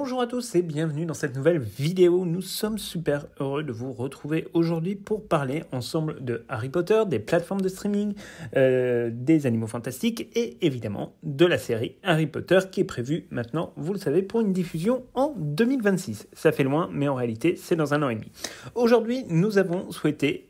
Bonjour à tous et bienvenue dans cette nouvelle vidéo. Nous sommes super heureux de vous retrouver aujourd'hui pour parler ensemble de Harry Potter, des plateformes de streaming, des animaux fantastiques et évidemment de la série Harry Potter qui est prévue maintenant, vous le savez, pour une diffusion en 2026. Ça fait loin, mais en réalité, c'est dans un an et demi. Aujourd'hui, nous avons souhaité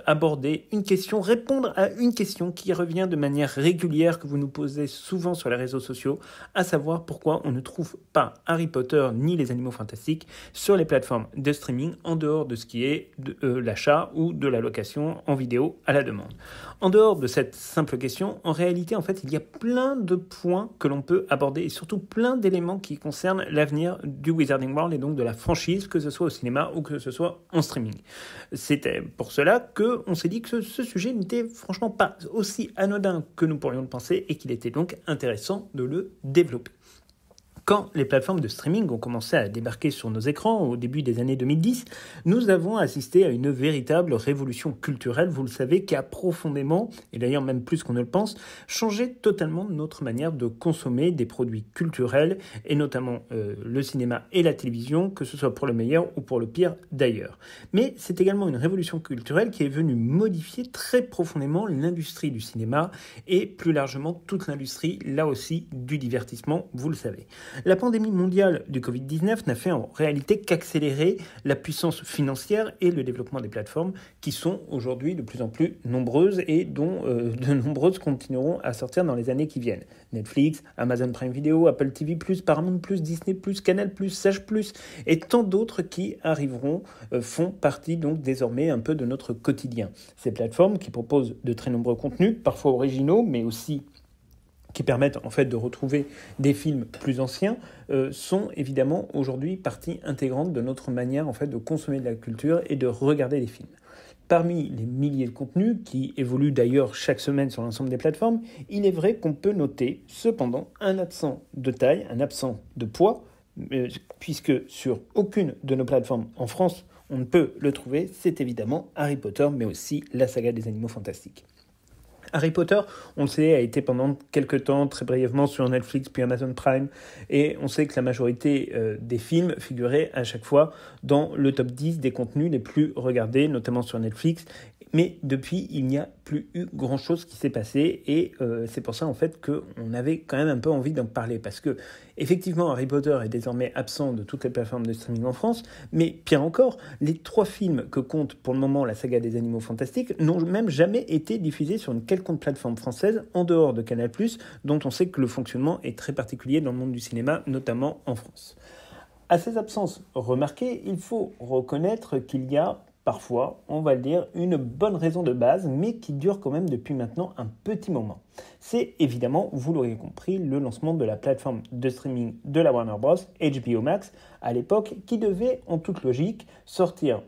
aborder une question, répondre à une question qui revient de manière régulière, que vous nous posez souvent sur les réseaux sociaux, à savoir pourquoi on ne trouve pas Harry Potter ni les animaux fantastiques sur les plateformes de streaming en dehors de ce qui est de l'achat ou de la location en vidéo à la demande. En dehors de cette simple question, en réalité, en fait, il y a plein de points que l'on peut aborder et surtout plein d'éléments qui concernent l'avenir du Wizarding World et donc de la franchise, que ce soit au cinéma ou que ce soit en streaming. C'était pour cela qu'on s'est dit que ce sujet n'était franchement pas aussi anodin que nous pourrions le penser et qu'il était donc intéressant de le développer. Quand les plateformes de streaming ont commencé à débarquer sur nos écrans au début des années 2010, nous avons assisté à une véritable révolution culturelle, vous le savez, qui a profondément, et d'ailleurs même plus qu'on ne le pense, changé totalement notre manière de consommer des produits culturels, et notamment le cinéma et la télévision, que ce soit pour le meilleur ou pour le pire d'ailleurs. Mais c'est également une révolution culturelle qui est venue modifier très profondément l'industrie du cinéma et plus largement toute l'industrie, là aussi, du divertissement, vous le savez. La pandémie mondiale du Covid-19 n'a fait en réalité qu'accélérer la puissance financière et le développement des plateformes qui sont aujourd'hui de plus en plus nombreuses et dont de nombreuses continueront à sortir dans les années qui viennent. Netflix, Amazon Prime Video, Apple TV+, Paramount+, Disney+, Canal+, Sage+, et tant d'autres qui arriveront font partie donc désormais un peu de notre quotidien. Ces plateformes qui proposent de très nombreux contenus, parfois originaux, mais aussi qui permettent en fait de retrouver des films plus anciens, sont évidemment aujourd'hui partie intégrante de notre manière en fait de consommer de la culture et de regarder des films. Parmi les milliers de contenus qui évoluent d'ailleurs chaque semaine sur l'ensemble des plateformes, il est vrai qu'on peut noter cependant un absent de taille, un absent de poids, puisque sur aucune de nos plateformes en France, on ne peut le trouver, c'est évidemment Harry Potter, mais aussi la saga des animaux fantastiques. Harry Potter, on le sait, a été pendant quelques temps, très brièvement, sur Netflix puis Amazon Prime, et on sait que la majorité des films figuraient à chaque fois dans le top 10 des contenus les plus regardés, notamment sur Netflix. Mais depuis, il n'y a plus eu grand-chose qui s'est passé, et c'est pour ça en fait qu'on avait quand même un peu envie d'en parler, parce que effectivement Harry Potter est désormais absent de toutes les plateformes de streaming en France, mais pire encore, les 3 films que compte pour le moment la saga des animaux fantastiques n'ont même jamais été diffusés sur une quelconque plateforme française en dehors de Canal+, dont on sait que le fonctionnement est très particulier dans le monde du cinéma, notamment en France. À ces absences remarquées, il faut reconnaître qu'il y a parfois, on va le dire, une bonne raison de base, mais qui dure quand même depuis maintenant un petit moment. C'est évidemment, vous l'aurez compris, le lancement de la plateforme de streaming de la Warner Bros, HBO Max, à l'époque, qui devait, en toute logique, sortir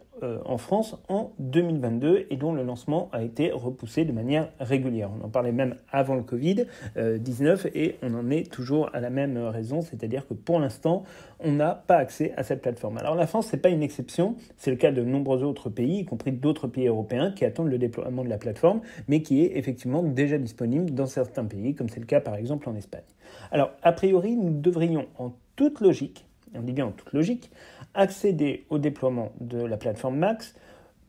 en France en 2022 et dont le lancement a été repoussé de manière régulière. On en parlait même avant le Covid-19 et on en est toujours à la même raison, c'est-à-dire que pour l'instant, on n'a pas accès à cette plateforme. Alors la France, ce n'est pas une exception, c'est le cas de nombreux autres pays, y compris d'autres pays européens qui attendent le déploiement de la plateforme, mais qui est effectivement déjà disponible dans certains pays, comme c'est le cas par exemple en Espagne. Alors, a priori, nous devrions en toute logique, on dit bien en toute logique, accéder au déploiement de la plateforme Max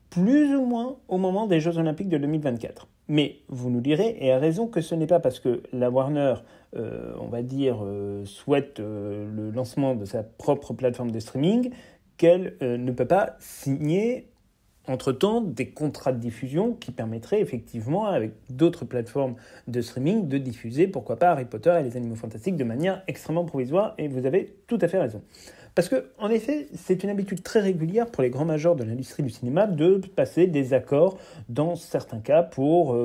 plus ou moins au moment des Jeux Olympiques de 2024. Mais vous nous direz, et à raison, que ce n'est pas parce que la Warner, on va dire, souhaite le lancement de sa propre plateforme de streaming qu'elle ne peut pas signer entre-temps des contrats de diffusion qui permettraient effectivement, avec d'autres plateformes de streaming, de diffuser, pourquoi pas, Harry Potter et les animaux fantastiques de manière extrêmement provisoire, et vous avez tout à fait raison. Parce que, en effet, c'est une habitude très régulière pour les grands majors de l'industrie du cinéma de passer des accords, dans certains cas, pour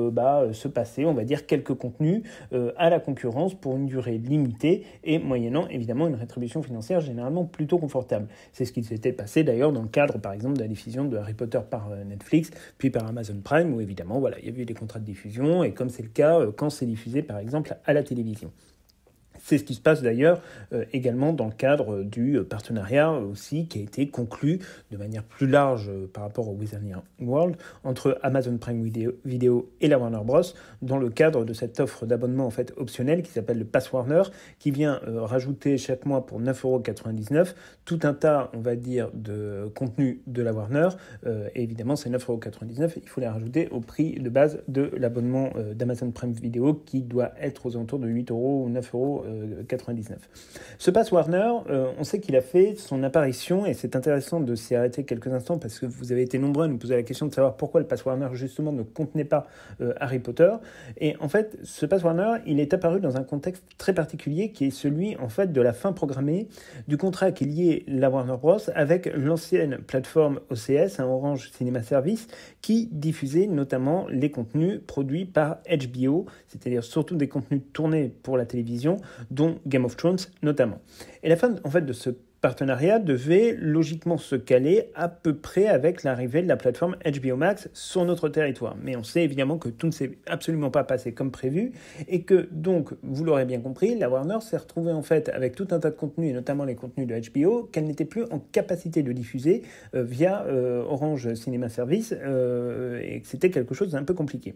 se passer, on va dire, quelques contenus à la concurrence pour une durée limitée et moyennant, évidemment, une rétribution financière généralement plutôt confortable. C'est ce qui s'était passé, d'ailleurs, dans le cadre, par exemple, de la diffusion de Harry Potter par Netflix, puis par Amazon Prime, où, évidemment, voilà, il y avait eu des contrats de diffusion, et comme c'est le cas quand c'est diffusé, par exemple, à la télévision. C'est ce qui se passe d'ailleurs également dans le cadre du partenariat aussi qui a été conclu de manière plus large par rapport au Wizarding World entre Amazon Prime Video et la Warner Bros. Dans le cadre de cette offre d'abonnement en fait optionnelle qui s'appelle le Pass Warner, qui vient rajouter chaque mois pour 9,99 € tout un tas, on va dire, de contenu de la Warner. Et évidemment, ces 9,99 €, il faut les rajouter au prix de base de l'abonnement d'Amazon Prime Video qui doit être aux alentours de 8 € ou 9,99 €. Ce Pass Warner, on sait qu'il a fait son apparition et c'est intéressant de s'y arrêter quelques instants parce que vous avez été nombreux à nous poser la question de savoir pourquoi le Pass Warner justement ne contenait pas Harry Potter. Et en fait, ce Pass Warner, il est apparu dans un contexte très particulier qui est celui en fait de la fin programmée du contrat qui liait la Warner Bros avec l'ancienne plateforme OCS, Orange Cinema Service, qui diffusait notamment les contenus produits par HBO, c'est-à-dire surtout des contenus tournés pour la télévision, dont Game of Thrones notamment. Et la fin en fait de ce partenariat devait logiquement se caler à peu près avec l'arrivée de la plateforme HBO Max sur notre territoire. Mais on sait évidemment que tout ne s'est absolument pas passé comme prévu et que donc, vous l'aurez bien compris, la Warner s'est retrouvée en fait avec tout un tas de contenus et notamment les contenus de HBO qu'elle n'était plus en capacité de diffuser via Orange Cinema Service et que c'était quelque chose d'un peu compliqué.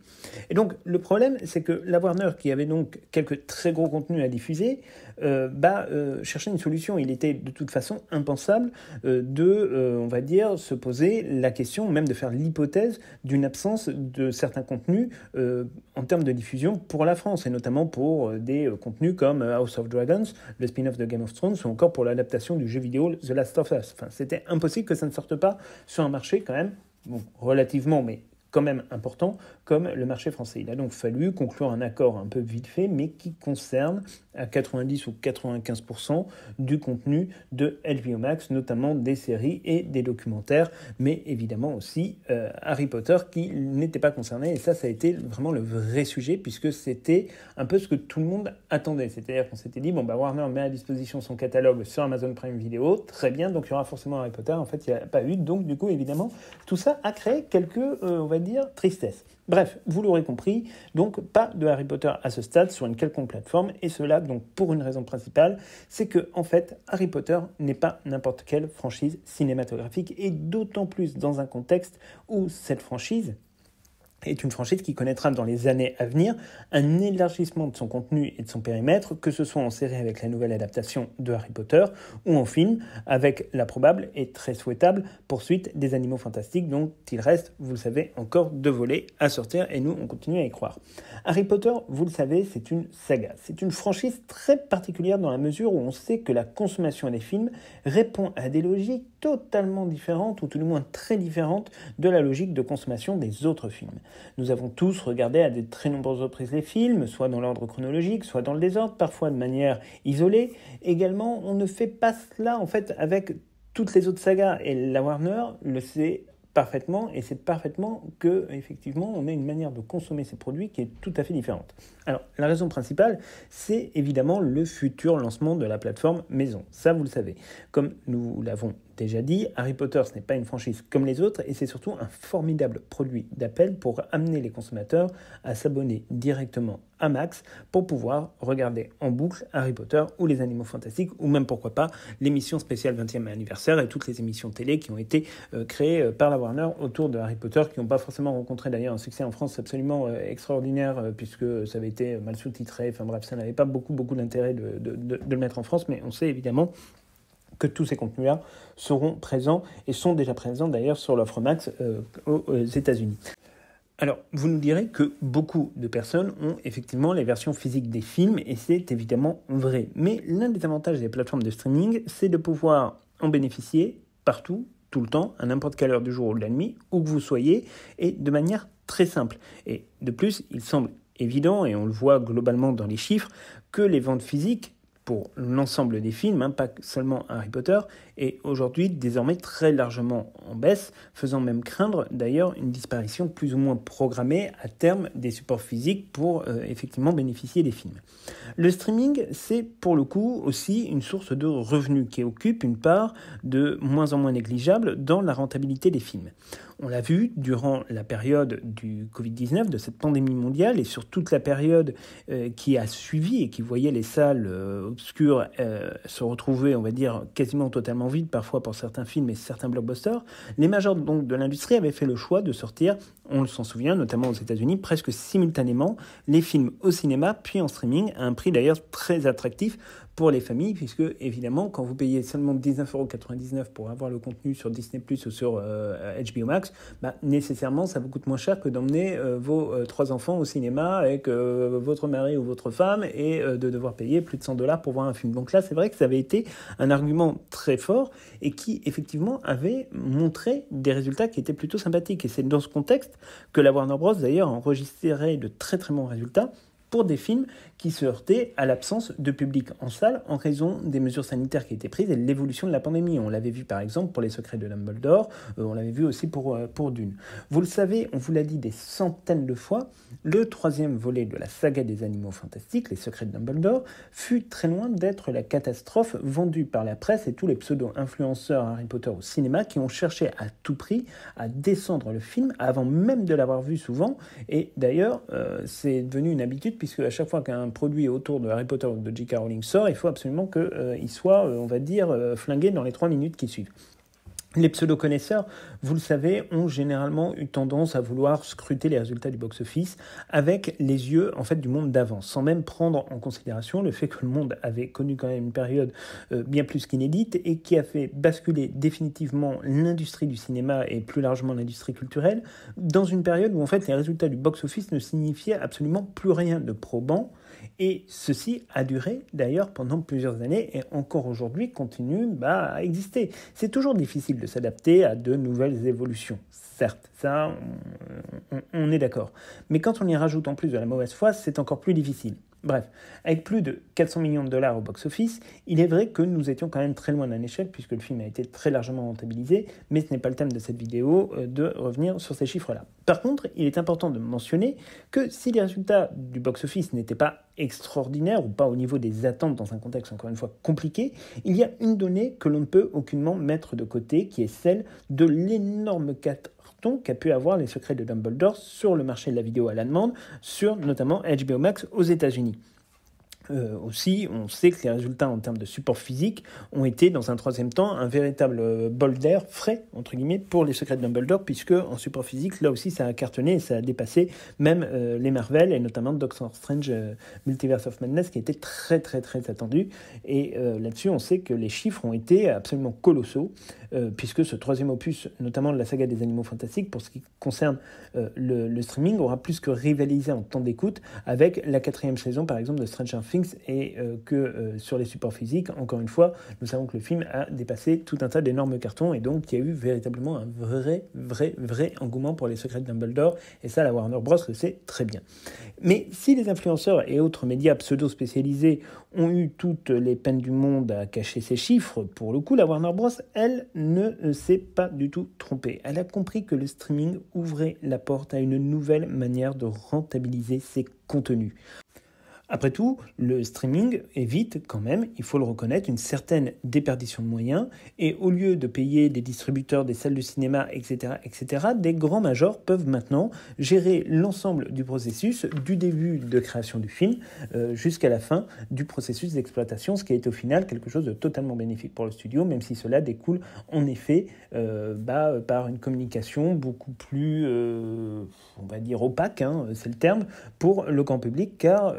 Et donc le problème c'est que la Warner qui avait donc quelques très gros contenus à diffuser cherchait une solution. Il était de toute façon impensable on va dire, se poser la question, même de faire l'hypothèse d'une absence de certains contenus en termes de diffusion pour la France, et notamment pour des contenus comme House of Dragons, le spin-off de Game of Thrones, ou encore pour l'adaptation du jeu vidéo The Last of Us. Enfin, c'était impossible que ça ne sorte pas sur un marché quand même, relativement, mais quand même important, comme le marché français. Il a donc fallu conclure un accord un peu vite fait, mais qui concerne à 90 ou 95% du contenu de HBO Max, notamment des séries et des documentaires, mais évidemment aussi Harry Potter qui n'était pas concerné. Et ça a été vraiment le vrai sujet, puisque c'était un peu ce que tout le monde attendait. C'est-à-dire qu'on s'était dit, Warner met à disposition son catalogue sur Amazon Prime Video, très bien, donc il y aura forcément Harry Potter. En fait, il n'y a pas eu, donc du coup, évidemment, tout ça a créé quelques, on va dire, tristesse. Bref, vous l'aurez compris, donc pas de Harry Potter à ce stade sur une quelconque plateforme, et cela donc pour une raison principale, c'est que en fait Harry Potter n'est pas n'importe quelle franchise cinématographique, et d'autant plus dans un contexte où cette franchise est une franchise qui connaîtra dans les années à venir un élargissement de son contenu et de son périmètre, que ce soit en série avec la nouvelle adaptation de Harry Potter ou en film avec la probable et très souhaitable poursuite des Animaux Fantastiques, dont il reste, vous le savez, encore 2 volets à sortir et nous on continue à y croire. Harry Potter, vous le savez, c'est une saga, c'est une franchise très particulière dans la mesure où on sait que la consommation des films répond à des logiques totalement différentes, ou tout du moins très différentes de la logique de consommation des autres films. Nous avons tous regardé à de très nombreuses reprises les films, soit dans l'ordre chronologique, soit dans le désordre, parfois de manière isolée. Également, on ne fait pas cela en fait avec toutes les autres sagas, et la Warner le sait parfaitement, et c'est parfaitement que effectivement on a une manière de consommer ces produits qui est tout à fait différente. Alors la raison principale, c'est évidemment le futur lancement de la plateforme maison. Ça vous le savez. Comme nous l'avons déjà dit, Harry Potter ce n'est pas une franchise comme les autres, et c'est surtout un formidable produit d'appel pour amener les consommateurs à s'abonner directement à Max pour pouvoir regarder en boucle Harry Potter ou les Animaux Fantastiques, ou même pourquoi pas l'émission spéciale 20e anniversaire et toutes les émissions télé qui ont été créées par la Warner autour de Harry Potter, qui n'ont pas forcément rencontré d'ailleurs un succès en France absolument extraordinaire puisque ça avait été mal sous-titré, enfin bref, ça n'avait pas beaucoup d'intérêt de le mettre en France, mais on sait évidemment que tous ces contenus-là seront présents et sont déjà présents d'ailleurs sur l'offre Max aux États-Unis. Alors, vous nous direz que beaucoup de personnes ont effectivement les versions physiques des films, et c'est évidemment vrai. Mais l'un des avantages des plateformes de streaming, c'est de pouvoir en bénéficier partout, tout le temps, à n'importe quelle heure du jour ou de la nuit, où que vous soyez, et de manière très simple. Et de plus, il semble évident, et on le voit globalement dans les chiffres, que les ventes physiques, pour l'ensemble des films, pas seulement Harry Potter, est aujourd'hui désormais très largement en baisse, faisant même craindre d'ailleurs une disparition plus ou moins programmée à terme des supports physiques pour effectivement bénéficier des films. Le streaming, c'est pour le coup aussi une source de revenus qui occupe une part de moins en moins négligeable dans la rentabilité des films. On l'a vu durant la période du Covid-19, de cette pandémie mondiale, et sur toute la période qui a suivi et qui voyait les salles obscures se retrouver, on va dire, quasiment totalement vides, parfois pour certains films et certains blockbusters. Les majors donc, de l'industrie avaient fait le choix de sortir, on s'en souvient, notamment aux États-Unis, presque simultanément, les films au cinéma puis en streaming, à un prix d'ailleurs très attractif pour les familles, puisque évidemment, quand vous payez seulement 19,99€ pour avoir le contenu sur Disney+ ou sur HBO Max, nécessairement, ça vous coûte moins cher que d'emmener vos 3 enfants au cinéma avec votre mari ou votre femme et de devoir payer plus de $100 pour voir un film. Donc là, c'est vrai que ça avait été un argument très fort et qui, effectivement, avait montré des résultats qui étaient plutôt sympathiques. Et c'est dans ce contexte que la Warner Bros. D'ailleurs enregistrait de très très bons résultats pour des films qui se heurtaient à l'absence de public en salle en raison des mesures sanitaires qui étaient prises et de l'évolution de la pandémie. On l'avait vu par exemple pour Les Secrets de Dumbledore, on l'avait vu aussi pour Dune. Vous le savez, on vous l'a dit des centaines de fois, le 3e volet de la saga des Animaux Fantastiques, Les Secrets de Dumbledore, fut très loin d'être la catastrophe vendue par la presse et tous les pseudo-influenceurs Harry Potter au cinéma qui ont cherché à tout prix à descendre le film avant même de l'avoir vu souvent. Et d'ailleurs, c'est devenu une habitude puisque à chaque fois qu'un produit autour de Harry Potter ou de J.K. Rowling sort, il faut absolument qu'il soit, on va dire, flingué dans les 3 minutes qui suivent. Les pseudo-connaisseurs, vous le savez, ont généralement eu tendance à vouloir scruter les résultats du box-office avec les yeux en fait, du monde d'avant, sans même prendre en considération le fait que le monde avait connu quand même une période bien plus qu'inédite et qui a fait basculer définitivement l'industrie du cinéma et plus largement l'industrie culturelle dans une période où en fait, les résultats du box-office ne signifiaient absolument plus rien de probant. Et ceci a duré d'ailleurs pendant plusieurs années et encore aujourd'hui continue à exister. C'est toujours difficile de s'adapter à de nouvelles évolutions. Certes, ça, on est d'accord. Mais quand on y rajoute en plus de la mauvaise foi, c'est encore plus difficile. Bref, avec plus de 400 millions de dollars au box-office, il est vrai que nous étions quand même très loin d'un échec puisque le film a été très largement rentabilisé, mais ce n'est pas le thème de cette vidéo de revenir sur ces chiffres-là. Par contre, il est important de mentionner que si les résultats du box-office n'étaient pas extraordinaires ou pas au niveau des attentes dans un contexte encore une fois compliqué, il y a une donnée que l'on ne peut aucunement mettre de côté qui est celle de l'énorme carton qu'a pu avoir Les Secrets de Dumbledore sur le marché de la vidéo à la demande, sur notamment HBO Max aux États-Unis. Aussi, on sait que les résultats en termes de support physique ont été, dans un troisième temps, un véritable bol d'air frais, entre guillemets, pour Les Secrets de Dumbledore, puisque en support physique, là aussi, ça a cartonné et ça a dépassé même les Marvel, et notamment Doctor Strange Multiverse of Madness, qui était très, très, très attendu. Et là-dessus, on sait que les chiffres ont été absolument colossaux, puisque ce troisième opus, notamment de la saga des Animaux Fantastiques, pour ce qui concerne le streaming, aura plus que rivalisé en temps d'écoute avec la 4e saison, par exemple, de Stranger Things, et sur les supports physiques, encore une fois, nous savons que le film a dépassé tout un tas d'énormes cartons et donc il y a eu véritablement un vrai engouement pour Les Secrets de Dumbledore et ça, la Warner Bros. Le sait très bien. Mais si les influenceurs et autres médias pseudo-spécialisés ont eu toutes les peines du monde à cacher ces chiffres, pour le coup, la Warner Bros., elle, ne s'est pas du tout trompée. Elle a compris que le streaming ouvrait la porte à une nouvelle manière de rentabiliser ses contenus. Après tout, le streaming évite quand même, il faut le reconnaître, une certaine déperdition de moyens et au lieu de payer des distributeurs, des salles de cinéma, etc., des grands majors peuvent maintenant gérer l'ensemble du processus du début de création du film jusqu'à la fin du processus d'exploitation, ce qui est au final quelque chose de totalement bénéfique pour le studio, même si cela découle en effet par une communication beaucoup plus, on va dire, opaque, c'est le terme, pour le grand public, car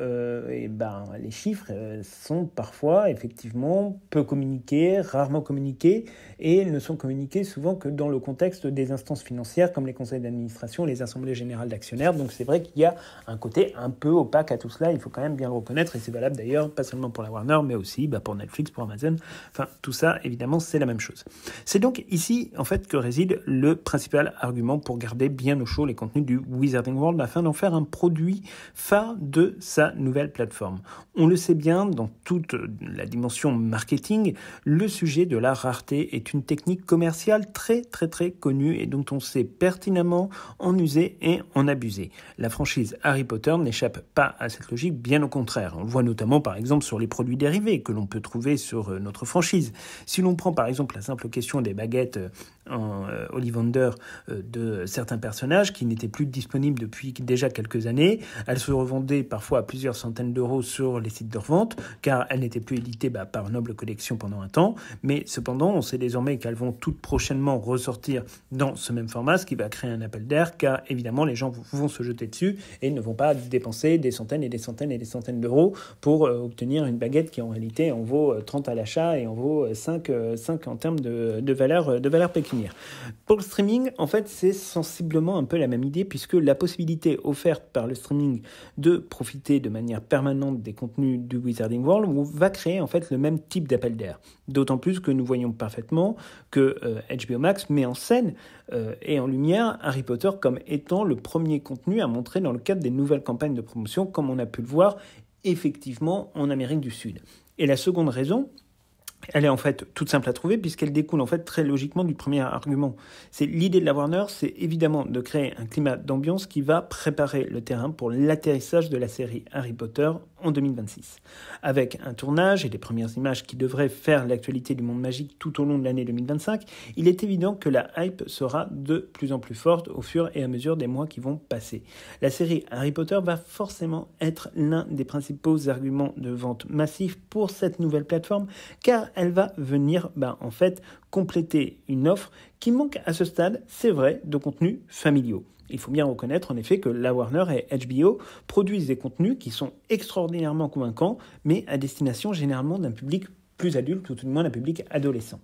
les chiffres sont parfois effectivement peu communiqués, rarement communiqués et ne sont communiqués souvent que dans le contexte des instances financières comme les conseils d'administration, les assemblées générales d'actionnaires. Donc c'est vrai qu'il y a un côté un peu opaque à tout cela, il faut quand même bien le reconnaître et c'est valable d'ailleurs pas seulement pour la Warner mais aussi pour Netflix, pour Amazon, enfin tout ça évidemment c'est la même chose. C'est donc ici en fait que réside le principal argument pour garder bien au chaud les contenus du Wizarding World afin d'en faire un produit phare de sa nouvelle nouvelle plateforme. On le sait bien, dans toute la dimension marketing, le sujet de la rareté est une technique commerciale très connue et dont on sait pertinemment en user et en abuser. La franchise Harry Potter n'échappe pas à cette logique, bien au contraire. On le voit notamment par exemple sur les produits dérivés que l'on peut trouver sur notre franchise. Si l'on prend par exemple la simple question des baguettes en Ollivander de certains personnages qui n'étaient plus disponibles depuis déjà quelques années, elles se revendaient parfois à plusieurs centaines d'euros sur les sites de revente car elles n'étaient plus éditées par Noble Collection pendant un temps, mais cependant on sait désormais qu'elles vont toutes prochainement ressortir dans ce même format, ce qui va créer un appel d'air car évidemment les gens vont se jeter dessus et ne vont pas dépenser des centaines et des centaines et des centaines d'euros pour obtenir une baguette qui en réalité en vaut 30 à l'achat et en vaut 5 en termes de valeur pécuniaire. Pour le streaming, en fait, c'est sensiblement un peu la même idée puisque la possibilité offerte par le streaming de profiter de manière permanente des contenus du Wizarding World va créer en fait le même type d'appel d'air. D'autant plus que nous voyons parfaitement que HBO Max met en scène et en lumière Harry Potter comme étant le premier contenu à montrer dans le cadre des nouvelles campagnes de promotion, comme on a pu le voir effectivement en Amérique du Sud. Et la seconde raison, elle est en fait toute simple à trouver puisqu'elle découle en fait très logiquement du premier argument. C'est l'idée de la Warner, c'est évidemment de créer un climat d'ambiance qui va préparer le terrain pour l'atterrissage de la série Harry Potter en 2026. Avec un tournage et les premières images qui devraient faire l'actualité du monde magique tout au long de l'année 2025, il est évident que la hype sera de plus en plus forte au fur et à mesure des mois qui vont passer. La série Harry Potter va forcément être l'un des principaux arguments de vente massif pour cette nouvelle plateforme car elle va venir en fait compléter une offre qui manque à ce stade, c'est vrai, de contenus familiaux. Il faut bien reconnaître en effet que la Warner et HBO produisent des contenus qui sont extraordinairement convaincants, mais à destination généralement d'un public plus adulte ou tout du moins d'un public adolescent.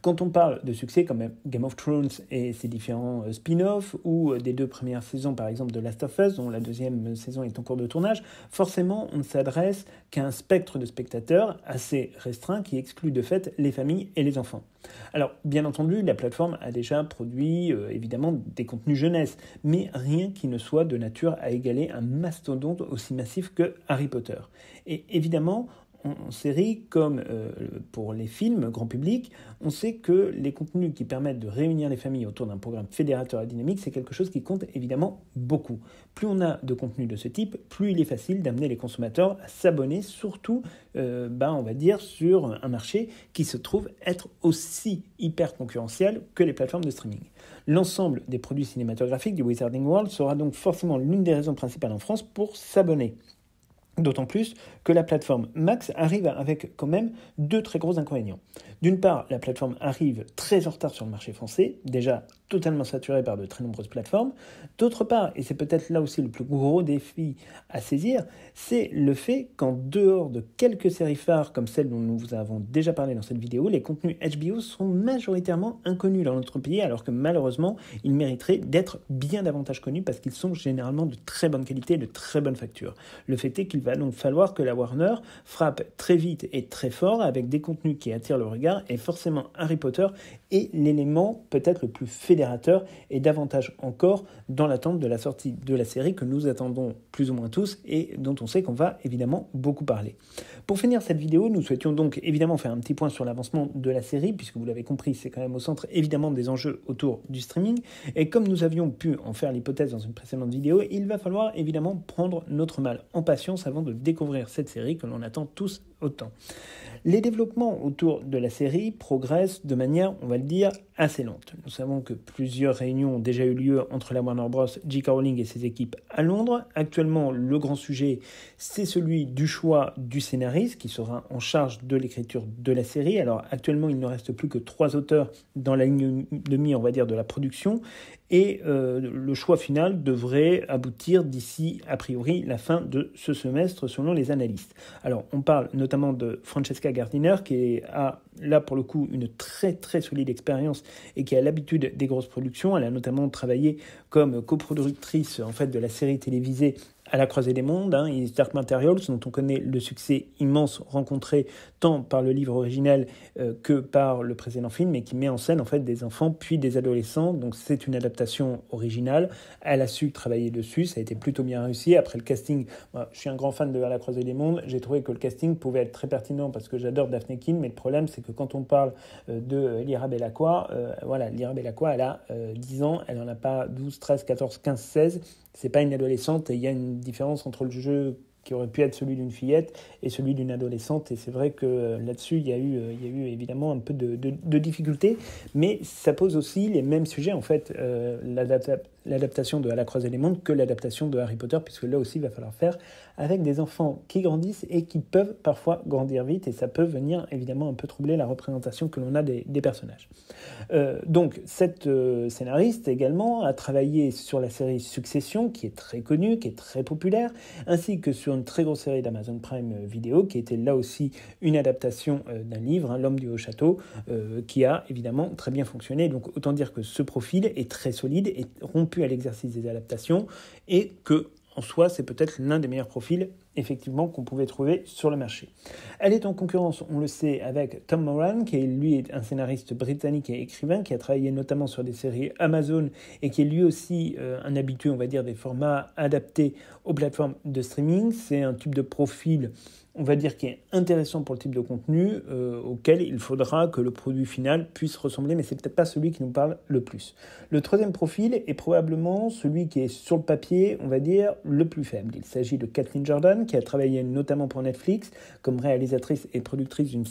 Quand on parle de succès comme Game of Thrones et ses différents spin-offs ou des 2 premières saisons par exemple de Last of Us, dont la 2e saison est en cours de tournage, forcément on ne s'adresse qu'à un spectre de spectateurs assez restreint qui exclut de fait les familles et les enfants. Alors bien entendu, la plateforme a déjà produit évidemment des contenus jeunesse, mais rien qui ne soit de nature à égaler un mastodonte aussi massif que Harry Potter. Et évidemment, en série comme pour les films grand public, on sait que les contenus qui permettent de réunir les familles autour d'un programme fédérateur et dynamique, c'est quelque chose qui compte évidemment beaucoup. Plus on a de contenus de ce type, plus il est facile d'amener les consommateurs à s'abonner, surtout on va dire sur un marché qui se trouve être aussi hyper concurrentiel que les plateformes de streaming. L'ensemble des produits cinématographiques du Wizarding World sera donc forcément l'une des raisons principales en France pour s'abonner. D'autant plus que la plateforme Max arrive avec quand même 2 très gros inconvénients. D'une part, la plateforme arrive très en retard sur le marché français, déjà totalement saturé par de très nombreuses plateformes. D'autre part, et c'est peut-être là aussi le plus gros défi à saisir, c'est le fait qu'en dehors de quelques séries phares comme celles dont nous vous avons déjà parlé dans cette vidéo, les contenus HBO sont majoritairement inconnus dans notre pays, alors que malheureusement, ils mériteraient d'être bien davantage connus parce qu'ils sont généralement de très bonne qualité et de très bonne facture. Le fait est qu'il va donc falloir que la Warner frappe très vite et très fort avec des contenus qui attirent le regard, et forcément Harry Potter est l'élément peut-être le plus fédérateur et davantage encore dans l'attente de la sortie de la série que nous attendons plus ou moins tous et dont on sait qu'on va évidemment beaucoup parler. Pour finir cette vidéo, nous souhaitions donc évidemment faire un petit point sur l'avancement de la série, puisque vous l'avez compris, c'est quand même au centre évidemment des enjeux autour du streaming, et comme nous avions pu en faire l'hypothèse dans une précédente vidéo, il va falloir évidemment prendre notre mal en patience avant de découvrir cette série que l'on attend tous autant. Les développements autour de la série progressent de manière, on va le dire, assez lente. Nous savons que plusieurs réunions ont déjà eu lieu entre la Warner Bros, J.K. Rowling et ses équipes à Londres. Actuellement, le grand sujet, c'est celui du choix du scénariste qui sera en charge de l'écriture de la série. Alors actuellement, il ne reste plus que 3 auteurs dans la ligne de mire, on va dire, de la production. Et le choix final devrait aboutir d'ici, a priori, la fin de ce semestre, selon les analystes. Alors, on parle notamment de Francesca Gardiner, qui a, là, pour le coup, une très, très solide expérience et qui a l'habitude des grosses productions. Elle a notamment travaillé comme coproductrice, en fait, de la série télévisée À la croisée des mondes, His Dark Materials, dont on connaît le succès immense rencontré tant par le livre original que par le précédent film, et qui met en scène en fait des enfants puis des adolescents. Donc c'est une adaptation originale. Elle a su travailler dessus, ça a été plutôt bien réussi. Après le casting, moi, je suis un grand fan de À la croisée des mondes, j'ai trouvé que le casting pouvait être très pertinent parce que j'adore Daphne Keane, mais le problème c'est que quand on parle de Lyra Belacqua, Lyra Belacqua, elle a 10 ans, elle n'en a pas 12, 13, 14, 15, 16. C'est pas une adolescente et il y a une différence entre le jeu qui aurait pu être celui d'une fillette et celui d'une adolescente. Et c'est vrai que là-dessus, il y a eu évidemment un peu de difficultés, mais ça pose aussi les mêmes sujets, en fait, l'adaptation de À la croisée des mondes que l'adaptation de Harry Potter, puisque là aussi, il va falloir faire avec des enfants qui grandissent et qui peuvent parfois grandir vite, et ça peut venir évidemment un peu troubler la représentation que l'on a des personnages. Donc, cette scénariste également a travaillé sur la série Succession, qui est très connue, qui est très populaire, ainsi que sur une très grosse série d'Amazon Prime Video, qui était là aussi une adaptation d'un livre, L'Homme du Haut Château, qui a évidemment très bien fonctionné. Donc, autant dire que ce profil est très solide, est rompu à l'exercice des adaptations, et que en soi, c'est peut-être l'un des meilleurs profils, effectivement, qu'on pouvait trouver sur le marché. Elle est en concurrence, on le sait, avec Tom Moran, qui lui est un scénariste britannique et écrivain, qui a travaillé notamment sur des séries Amazon, et qui est lui aussi un habitué, on va dire, des formats adaptés aux plateformes de streaming. C'est un type de profil, on va dire, qui est intéressant pour le type de contenu auquel il faudra que le produit final puisse ressembler, mais c'est peut-être pas celui qui nous parle le plus. Le troisième profil est probablement celui qui est sur le papier, on va dire, le plus faible. Il s'agit de Kathleen Jordan, qui a travaillé notamment pour Netflix comme réalisatrice et productrice d'une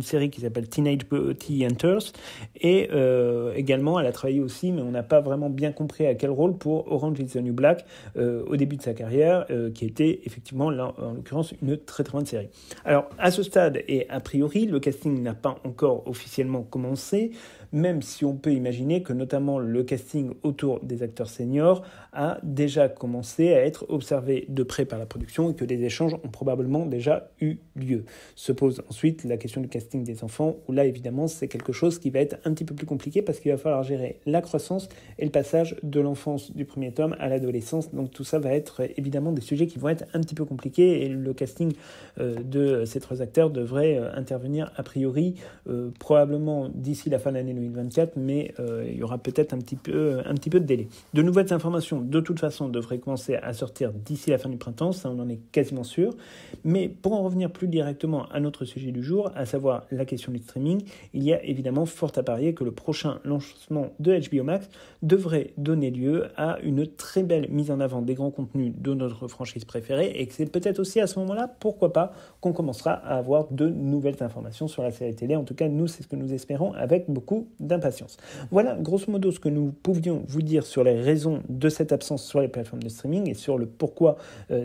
série qui s'appelle Teenage Beauty Hunters, et également elle a travaillé aussi, mais on n'a pas vraiment bien compris à quel rôle, pour Orange is the New Black au début de sa carrière, qui était effectivement là, en l'occurrence une très grande série. Alors à ce stade et a priori le casting n'a pas encore officiellement commencé, même si on peut imaginer que notamment le casting autour des acteurs seniors a déjà commencé à être observé de près par la production et que des échanges ont probablement déjà eu lieu. Se pose ensuite la question du casting des enfants, où là évidemment c'est quelque chose qui va être un petit peu plus compliqué parce qu'il va falloir gérer la croissance et le passage de l'enfance du premier tome à l'adolescence. Donc tout ça va être évidemment des sujets qui vont être un petit peu compliqués, et le casting de ces trois acteurs devrait intervenir a priori probablement d'ici la fin de l'année 2024, mais il y aura peut-être un petit peu de délai. De nouvelles informations, de toute façon, devraient commencer à sortir d'ici la fin du printemps, ça on en est quasiment sûr. Mais pour en revenir plus directement à notre sujet du jour, à savoir la question du streaming, il y a évidemment fort à parier que le prochain lancement de HBO Max devrait donner lieu à une très belle mise en avant des grands contenus de notre franchise préférée, et que c'est peut-être aussi à ce moment-là, pourquoi pas, qu'on commencera à avoir de nouvelles informations sur la série télé. En tout cas, nous, c'est ce que nous espérons avec beaucoup d'impatience. Voilà, grosso modo, ce que nous pouvions vous dire sur les raisons de cette absence sur les plateformes de streaming et sur le pourquoi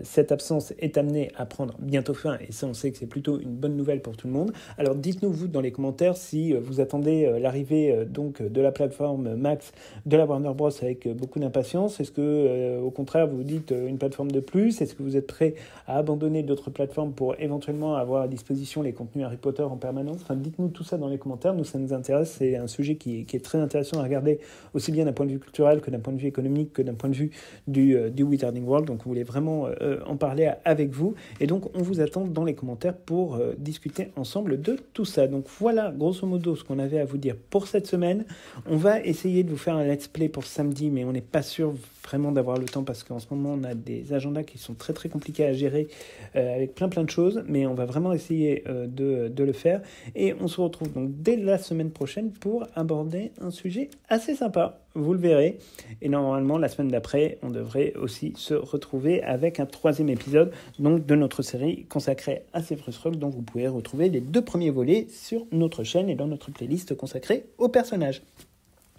cette absence est amenée à prendre bientôt fin. Et ça, on sait que c'est plutôt une bonne nouvelle pour tout le monde. Alors, dites-nous, vous, dans les commentaires, si vous attendez l'arrivée donc de la plateforme Max de la Warner Bros. Avec beaucoup d'impatience. Est-ce que, au contraire, vous vous dites une plateforme de plus? Est-ce que vous êtes prêt à abandonner d'autres plateformes pour éventuellement avoir à disposition les contenus Harry Potter en permanence? Enfin, dites-nous tout ça dans les commentaires. Nous, ça nous intéresse. C'est un sujet qui est très intéressant à regarder, aussi bien d'un point de vue culturel que d'un point de vue économique, que d'un point de vue du Wizarding World. Donc, on voulait vraiment en parler avec vous. Et donc, on vous attend dans les commentaires pour discuter ensemble de tout ça. Donc, voilà, grosso modo, ce qu'on avait à vous dire pour cette semaine. On va essayer de vous faire un let's play pour samedi, mais on n'est pas sûr vraiment d'avoir le temps parce qu'en ce moment, on a des agendas qui sont très, très compliqués à gérer avec plein de choses. Mais on va vraiment essayer de le faire. Et on se retrouve donc dès la semaine prochaine pour aborder un sujet assez sympa. Vous le verrez. Et normalement, la semaine d'après, on devrait aussi se retrouver avec un 3e épisode donc, de notre série consacrée à Severus Rogue, dont vous pouvez retrouver les 2 premiers volets sur notre chaîne et dans notre playlist consacrée aux personnages.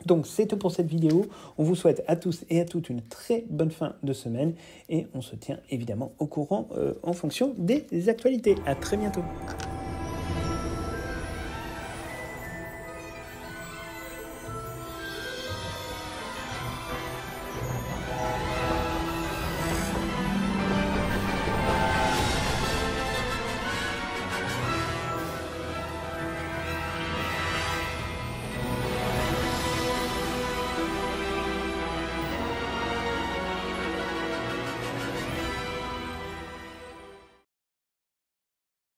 Donc c'est tout pour cette vidéo. On vous souhaite à tous et à toutes une très bonne fin de semaine et on se tient évidemment au courant en fonction des actualités. À très bientôt.